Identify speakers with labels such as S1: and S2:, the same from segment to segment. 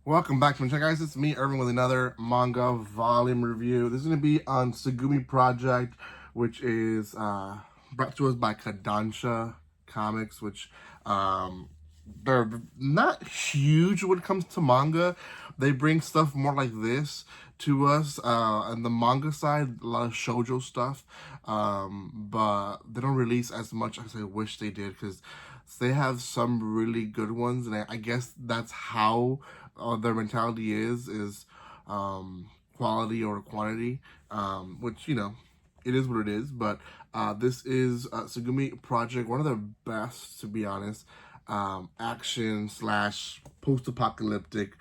S1: Welcome back to my channel, guys. It's me, Irvin, with another manga volume review. This is going to be on Tsugumi Project, which is brought to us by Kodansha Comics, which they're not huge when it comes to manga. They bring stuff more like this to us. On the manga side, a lot of shoujo stuff, but they don't release as much as I wish they did, because they have some really good ones, and I guess that's how their mentality is quality over quantity, which, you know, it is what it is. But this is Tsugumi Project, one of the best, to be honest, action slash post-apocalyptic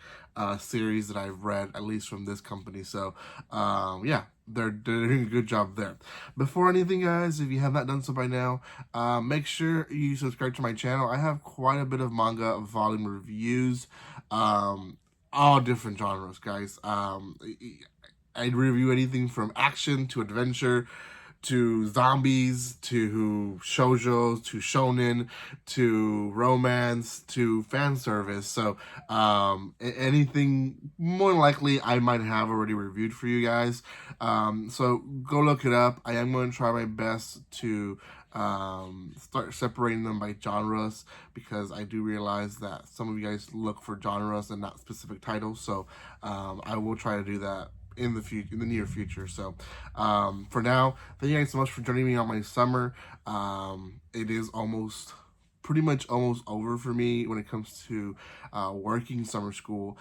S1: series that I've read, at least from this company. So yeah, they're doing a good job there. Before anything, guys, if you have not done so by now, make sure you subscribe to my channel. I have quite a bit of manga volume reviews, all different genres, guys. I review anything from action to adventure to zombies to shoujo to shonen to romance to fan service. So anything more likely I might have already reviewed for you guys. So go look it up. I am going to try my best to start separating them by genres, because I do realize that some of you guys look for genres and not specific titles. So I will try to do that in the near future. So for now, thank you guys so much for joining me on my summer. It is pretty much almost over for me when it comes to working summer school.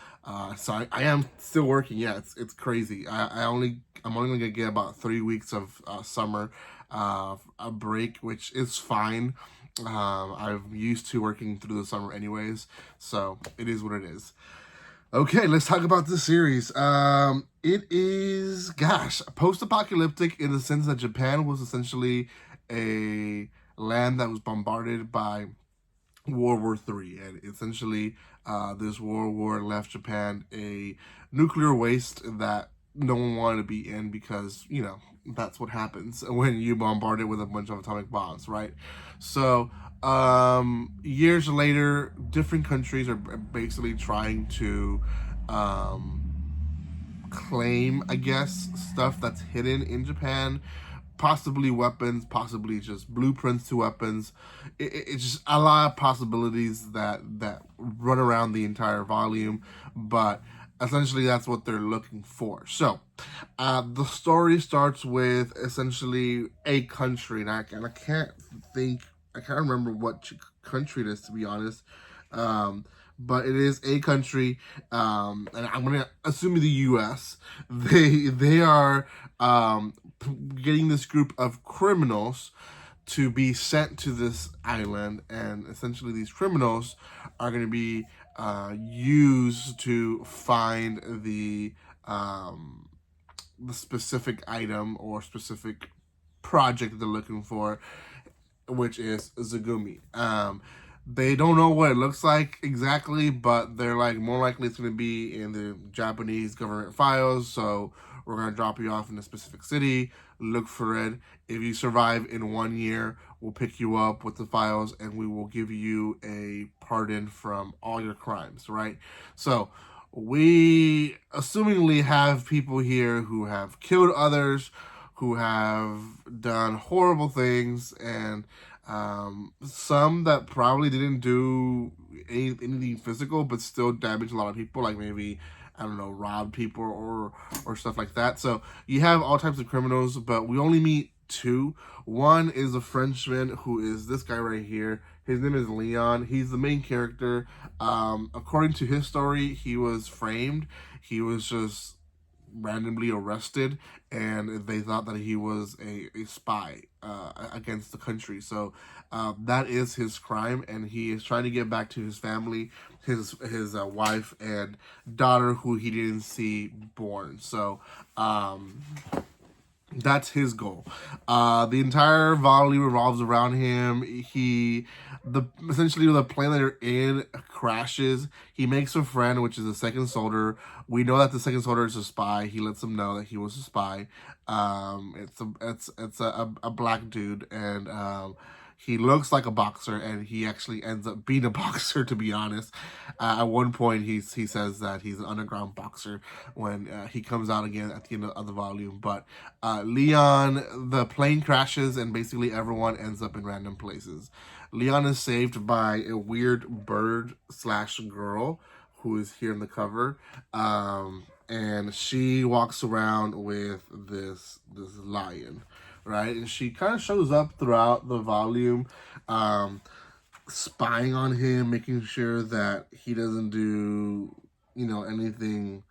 S1: So I am still working. Yeah, it's crazy. I'm only gonna get about 3 weeks of summer a break, which is fine. I'm used to working through the summer anyways, so it is what it is. Okay, let's talk about this series. It is, gosh, post-apocalyptic in the sense that Japan was essentially a land that was bombarded by World War III, and essentially this World War left Japan a nuclear waste that no one wanted to be in, because, you know, that's what happens when you bombard it with a bunch of atomic bombs, right? So years later, different countries are basically trying to claim, I guess, stuff that's hidden in Japan, possibly weapons, possibly just blueprints to weapons. It's just a lot of possibilities that run around the entire volume, but essentially that's what they're looking for. So the story starts with essentially a country, and I can't remember what country it is, to be honest. But it is a country, and I'm gonna assume the U.S. They are getting this group of criminals to be sent to this island, and essentially these criminals are going to be used to find the specific item or specific project that they're looking for, which is Tsugumi. They don't know what it looks like exactly, but they're like, more likely it's going to be in the Japanese government files. So we're going to drop you off in a specific city, look for it. If you survive in 1 year, we'll pick you up with the files and we will give you a pardon from all your crimes, right? So we assumingly have people here who have killed others, who have done horrible things, and some that probably didn't do anything physical, but still damaged a lot of people, like maybe, I don't know, rob people or stuff like that. So you have all types of criminals, but we only meet two. One is a Frenchman, who is this guy right here. His name is Leon. He's the main character. According to his story, he was framed. He was just randomly arrested, and they thought that he was a spy against the country. So that is his crime, and he is trying to get back to his family, his wife and daughter, who he didn't see born. So that's his goal. The entire volume revolves around him. Essentially the plane that they're in crashes. He makes a friend, which is a second soldier. We know that the second soldier is a spy. He lets them know that he was a spy. It's a black dude, and he looks like a boxer, and he actually ends up being a boxer, to be honest. At one point, he says that he's an underground boxer when he comes out again at the end of the volume. But Leon, the plane crashes, and basically everyone ends up in random places. Leon is saved by a weird bird / girl who is here in the cover. And she walks around with this lion, right? And she kind of shows up throughout the volume, spying on him, making sure that he doesn't do, anything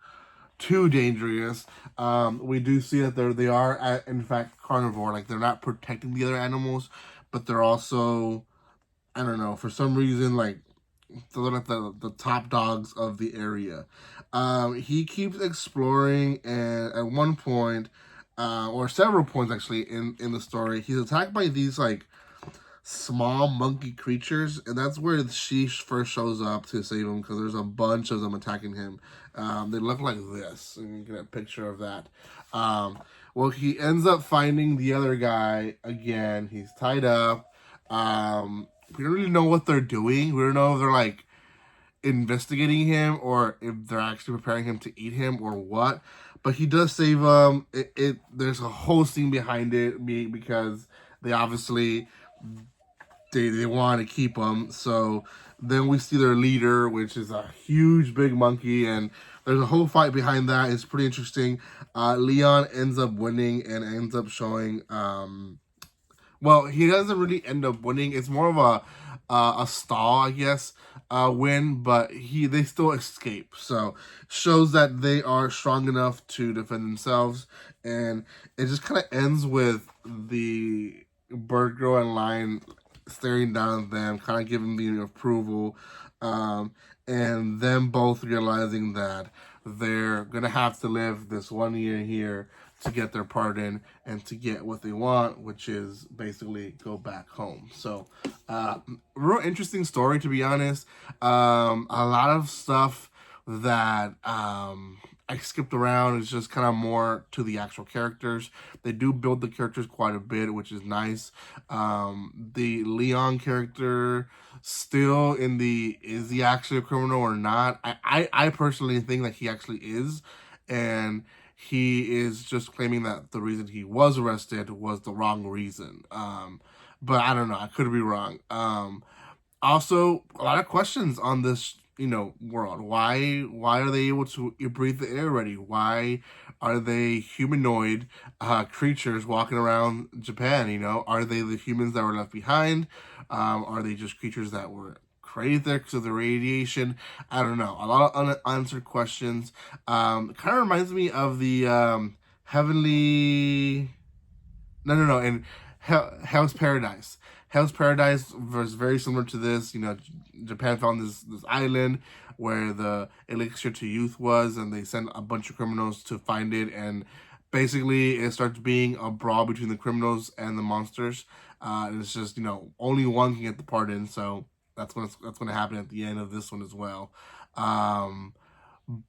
S1: too dangerous. We do see that they are, in fact, carnivore. Like, they're not protecting the other animals, but they're also, I don't know, for some reason, like, they're like the top dogs of the area. He keeps exploring, and at one point, or several points actually in the story, he's attacked by these like small monkey creatures, and that's where she first shows up to save him, because there's a bunch of them attacking him. They look like this, and you can get a picture of that. Well, he ends up finding the other guy again. He's tied up. We don't really know what they're doing. We don't know if they're like investigating him or if they're actually preparing him to eat him or what. But he does save him. There's a whole scene behind it because they obviously they want to keep him. So then we see their leader, which is a huge big monkey, and there's a whole fight behind that. It's pretty interesting. Leon ends up winning and ends up showing. Well, he doesn't really end up winning. It's more of a stall, I guess, win, but they still escape. So shows that they are strong enough to defend themselves, and it just kind of ends with the bird girl and lion staring down at them, kind of giving the approval, and them both realizing that they're gonna have to live this 1 year here to get their pardon and to get what they want, which is basically go back home. So, real interesting story, to be honest. A lot of stuff that I skipped around is just kind of more to the actual characters. They do build the characters quite a bit, which is nice. The Leon character still is he actually a criminal or not? I personally think that he actually is, and he is just claiming that the reason he was arrested was the wrong reason. But I don't know. I could be wrong. Also, a lot of questions on this, world. Why are they able to breathe the air already? Why are they humanoid creatures walking around Japan? Are they the humans that were left behind? Are they just creatures that were created there because of the radiation? I don't know. A lot of unanswered questions. Kind of reminds me of the Heavenly... No. And Hell's Paradise. Hell's Paradise was very similar to this. Japan found this island where the elixir to youth was, and they sent a bunch of criminals to find it, and basically it starts being a brawl between the criminals and the monsters. And it's just, only one can get the pardon, so that's going to happen at the end of this one as well.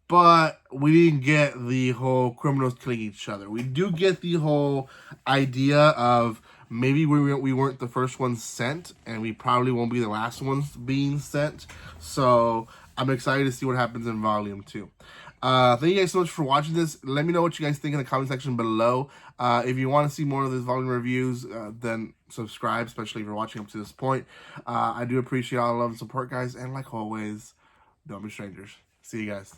S1: But we didn't get the whole criminals killing each other. We do get the whole idea of maybe we weren't the first ones sent, and we probably won't be the last ones being sent. So I'm excited to see what happens in Volume 2. Thank you guys so much for watching this. Let me know what you guys think in the comment section below. If you want to see more of these volume reviews, then subscribe, especially if you're watching up to this point. I do appreciate all the love and support, guys. And like always, don't be strangers. See you guys.